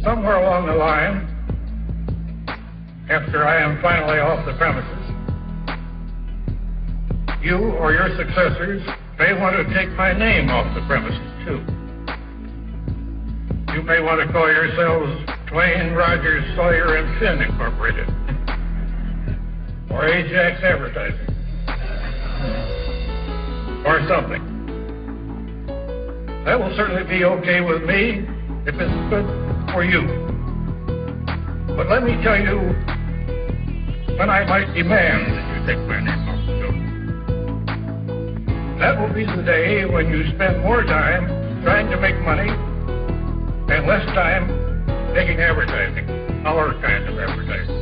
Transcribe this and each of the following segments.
Somewhere along the line, after I am finally off the premises, you or your successors may want to take my name off the premises, too. You may want to call yourselves Twain, Rogers, Sawyer, and Finn Incorporated, or Ajax Advertising, or something. That will certainly be okay with me if it's good for you. But let me tell you when I might demand that you take my name off the bill. That will be the day when you spend more time trying to make money and less time making advertising, our kind of advertising.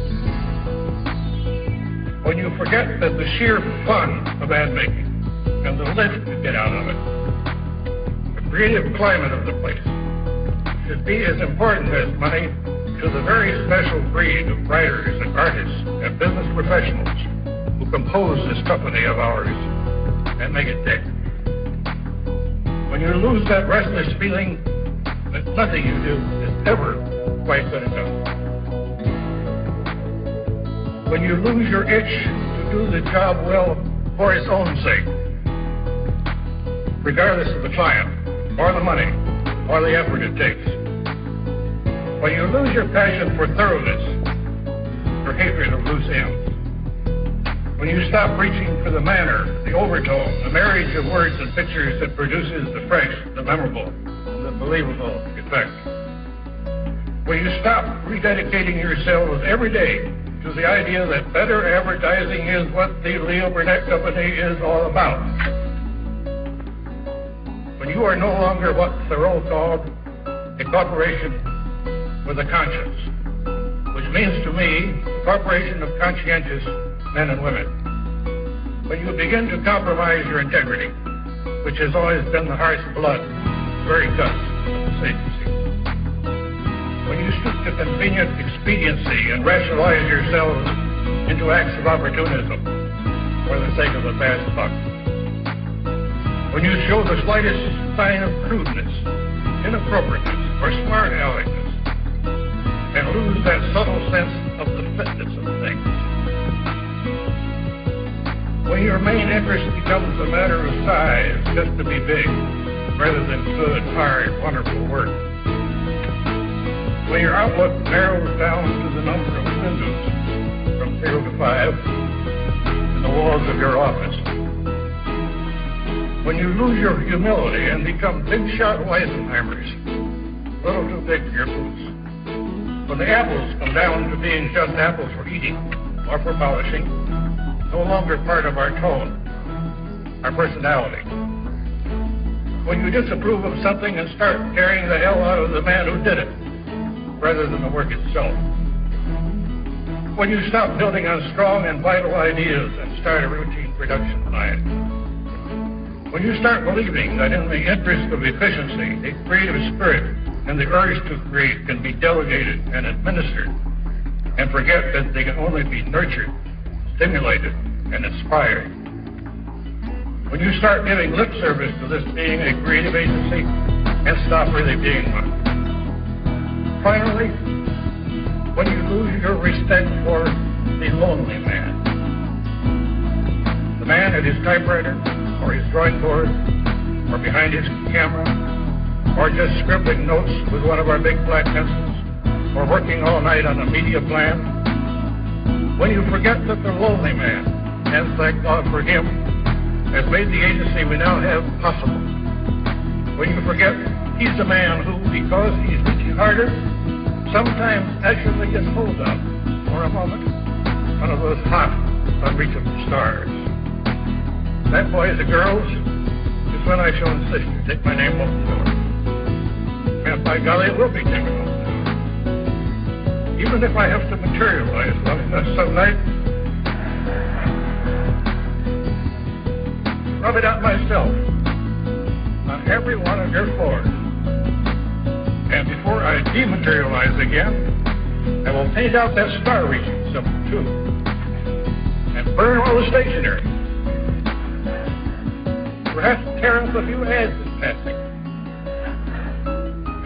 When you forget that the sheer fun of ad making and the lift you get out of it, the creative climate of the place, should be as important as money to the very special breed of writers and artists and business professionals who compose this company of ours and make it tick. When you lose that restless feeling that nothing you do is ever quite good enough. When you lose your itch to do the job well for its own sake, regardless of the client, or the money, or the effort it takes. When you lose your passion for thoroughness, or hatred of loose ends. When you stop reaching for the manner, the overtone, the marriage of words and pictures that produces the fresh, the memorable, the believable effect. When you stop rededicating yourselves every day to the idea that better advertising is what the Leo Burnett Company is all about. When you are no longer what Thoreau called a corporation with a conscience, which means to me a corporation of conscientious men and women. When you begin to compromise your integrity, which has always been the heart's blood, very guts of this agency. When you stoop to convenient expediency and rationalize yourselves into acts of opportunism for the sake of a fast buck. When you show the slightest sign of crudeness, inappropriateness, or smart aleckness, and lose that subtle sense of the fitness of things. When your main interest becomes a matter of size, just to be big, rather than good, hard, wonderful work. When your outlook narrows down to the number of windows from 0 to 5 in the walls of your office. When you lose your humility and become big-shot Weisenheimers, a little too big for your boots. When the apples come down to being just apples for eating or for polishing, no longer part of our tone, our personality. When you disapprove of something and start tearing the hell out of the man who did it, rather than the work itself. When you stop building on strong and vital ideas and start a routine production line. When you start believing that in the interest of efficiency, a creative spirit and the urge to create can be delegated and administered, and forget that they can only be nurtured, stimulated, and inspired. When you start giving lip service to this being a creative agency and stop really being one. Finally, when you lose your respect for the lonely man. The man at his typewriter, or his drawing board, or behind his camera, or just scribbling notes with one of our big black pencils, or working all night on a media plan. When you forget that the lonely man, and thank God for him, has made the agency we now have possible. When you forget he's the man who, because he's reaching harder, sometimes actually gets hold of, for a moment, one of those hot, unreachable stars. That, boys and girls, is when I shall insist you take my name off the door. And by golly, it will be taken off the door. Even if I have to materialize long enough some night, rub it out myself on every one of your floors. And before I dematerialize again, I will paint out that star-reaching symbol, too, and burn all the stationery. Perhaps tear up a few ads in passing.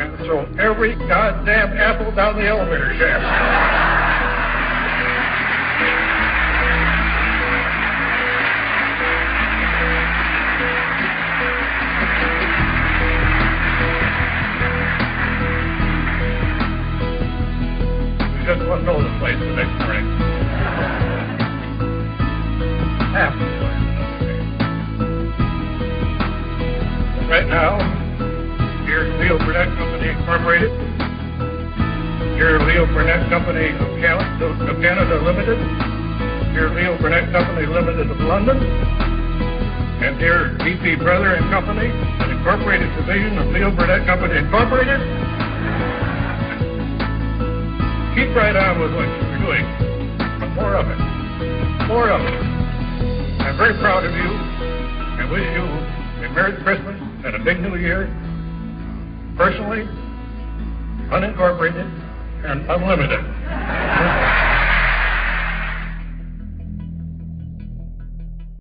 And so throw every goddamn apple down the elevator shaft. Just wouldn't know the place the next morning. Half the place. Right now, here's Leo Burnett Company Incorporated. Here's Leo Burnett Company of Canada Limited. Here's Leo Burnett Company Limited of London. And here's B.P. Brother and Company, an incorporated division of Leo Burnett Company Incorporated. Keep right on with what you're doing, but more of it. More of it. I'm very proud of you and wish you a Merry Christmas and a big New Year, personally, unincorporated, and unlimited.